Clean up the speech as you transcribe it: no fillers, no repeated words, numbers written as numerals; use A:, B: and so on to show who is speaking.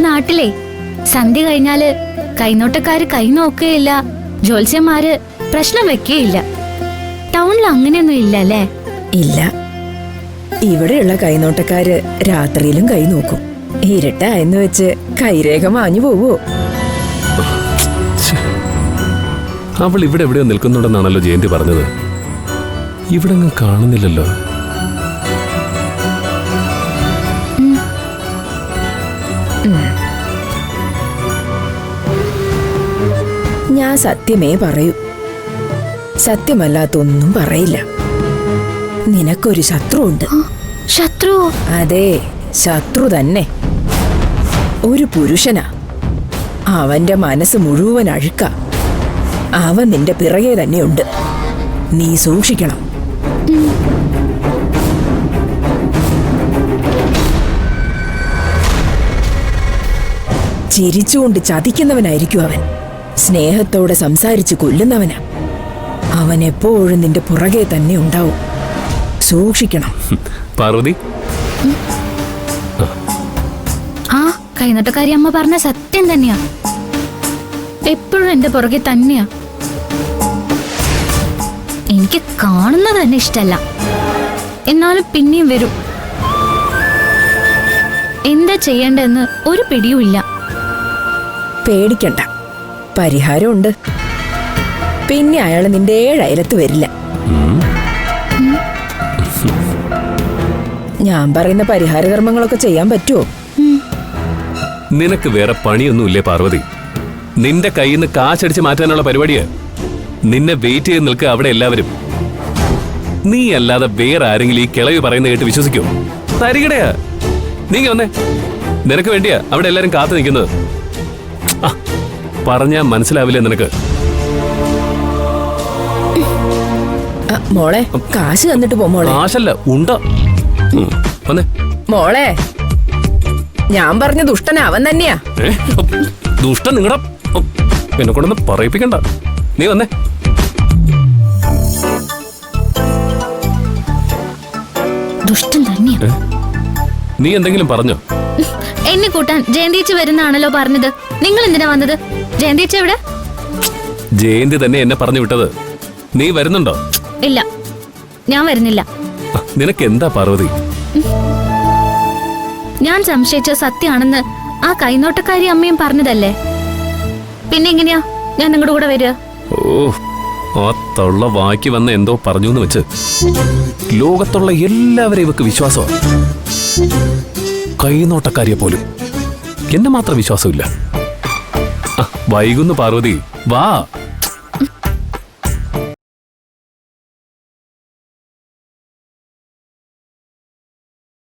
A: നാട്ടിലെ സന്ധ്യ കഴിഞ്ഞാല് കൈനോട്ടക്കാര് കൈ നോക്കുകയില്ല, ജ്യോത്സ്യന്മാര് പ്രശ്നം വെക്കുകയില്ല. ടൗണിൽ അങ്ങനെയൊന്നും ഇല്ല അല്ലേ?
B: ഇല്ല, ഇവിടെയുള്ള കൈനോട്ടക്കാര് രാത്രിയിലും കൈ നോക്കും. ഇരുട്ടായെന്ന് വെച്ച് കൈരേഖ മാഞ്ഞു പോവോ?
C: അവൾ ഇവിടെ എവിടെയോ നിൽക്കുന്നുണ്ടെന്നാണല്ലോ ജയന്തി പറഞ്ഞത്. ഇവിടെ ഒന്നും കാണുന്നില്ലല്ലോ.
B: ഞാൻ സത്യമേ പറയൂ, സത്യമല്ലാത്തൊന്നും പറയില്ല. നിനക്കൊരു ശത്രു ഉണ്ട്.
A: ശത്രു?
B: അതെ, ശത്രു തന്നെ. ഒരു പുരുഷനാ. അവന്റെ മനസ്സ് മുഴുവൻ അഴുക്ക. അവൻ നിന്റെ പിറകെ തന്നെയുണ്ട്. നീ സൂക്ഷിക്കണം. ചിരിച്ചുകൊണ്ട് ചതിക്കുന്നവനായിരിക്കും അവൻ. സ്നേഹത്തോടെ സംസാരിച്ച് കൊല്ലുന്നവനാ. അവൻ എപ്പോഴും നിന്റെ പുറകെ തന്നെ ഉണ്ടാവും. സൂക്ഷിക്കണം.
C: പാർവതി,
A: ആ കൈനോട്ടക്കാരി അമ്മ പറഞ്ഞ സത്യം തന്നെയാ. എപ്പോഴും എന്റെ പുറകെ തന്നെയാ. എനിക്ക് കാണുന്നത് തന്നെ ഇഷ്ടല്ല, എന്നാലും പിന്നെയും വരും. എന്താ ചെയ്യേണ്ടെന്ന് ഒരു പിടിയുമില്ല.
B: പേടിക്കണ്ട, പരിഹാരമുണ്ട്. പിന്നെ അയാൾ നിന്റെ 7 അയലത്ത് വരില്ല. ഞാൻ പറയുന്ന പരിഹാരകർമ്മങ്ങളൊക്കെ ചെയ്യാൻ പറ്റുമോ?
C: നിനക്ക് വേറെ പണിയൊന്നുമില്ലേ പാർവതി? നിന്റെ കയ്യിൽ നിന്ന് കാശടിച്ച് മാറ്റാനുള്ള പരിപാടിയാ. നിന്നെ വെയിറ്റ് ചെയ്ത് നിൽക്കുക അവിടെ എല്ലാവരും. നീ അല്ലാതെ വേറെ ആരെങ്കിലും ഈ കിളവി പറയുന്ന കേട്ട് വിശ്വസിക്കോ? തരികടയാ. നീ വന്നേ, നിനക്ക് വേണ്ടിയാ അവിടെ എല്ലാരും കാത്തു നിൽക്കുന്നത്. പറഞ്ഞാ മനസ്സിലാവില്ലേ നിനക്ക്?
B: മോളെ, കാശ് തന്നിട്ട് പോ മോളെ.
C: കാശല്ല, ഉണ്ട. വന്നേ
B: മോളെ, ഞാൻ പറഞ്ഞ ദുഷ്ടൻ അവൻ തന്നെയാ.
C: ദുഷ്ടൻ നിങ്ങടെ എന്നെ കൊണ്ടൊന്ന് പറയിപ്പിക്കണ്ട. നീ വന്നേ.
A: ദുഷ്ടൻ തന്നെയാ.
C: നീ എന്തെങ്കിലും പറഞ്ഞോ?
A: എന്നെ കൂട്ടാൻ ജയന്തിച്ച് വരുന്നാണല്ലോ പറഞ്ഞത്. നിങ്ങൾ എന്തിനാ വന്നത്? ജയന്തിച്ച എവിടെ?
C: ജയന്തി തന്നെ എന്നെ പറഞ്ഞു വിട്ടത്. നീ വരുന്നുണ്ടോ?
A: ഇല്ല, ഞാൻ വരുന്നില്ല.
C: നിനക്ക് എന്താ പാർവതി?
A: ഞാൻ സംശയിച്ച സത്യമാണെന്ന് ആ കൈനോട്ടക്കാരി അമ്മയും പറഞ്ഞതല്ലേ. പിന്നെ എങ്ങനെയാ ഞാൻ നിങ്ങളുടെ കൂടെ വരിക?
C: ഓ, ആ തൊള്ള വാക്കി വന്ന എന്തോ പറഞ്ഞു എന്ന് വെച്ച് ലോകത്തുള്ള എല്ലാവരെയും ഇവക്ക് വിശ്വാസമാണ്. കൈനോട്ടക്കാരിയെ പോലും. എന്നെ മാത്രം വിശ്വാസമില്ല. വൈകുന്നു പാർവതി, വാ.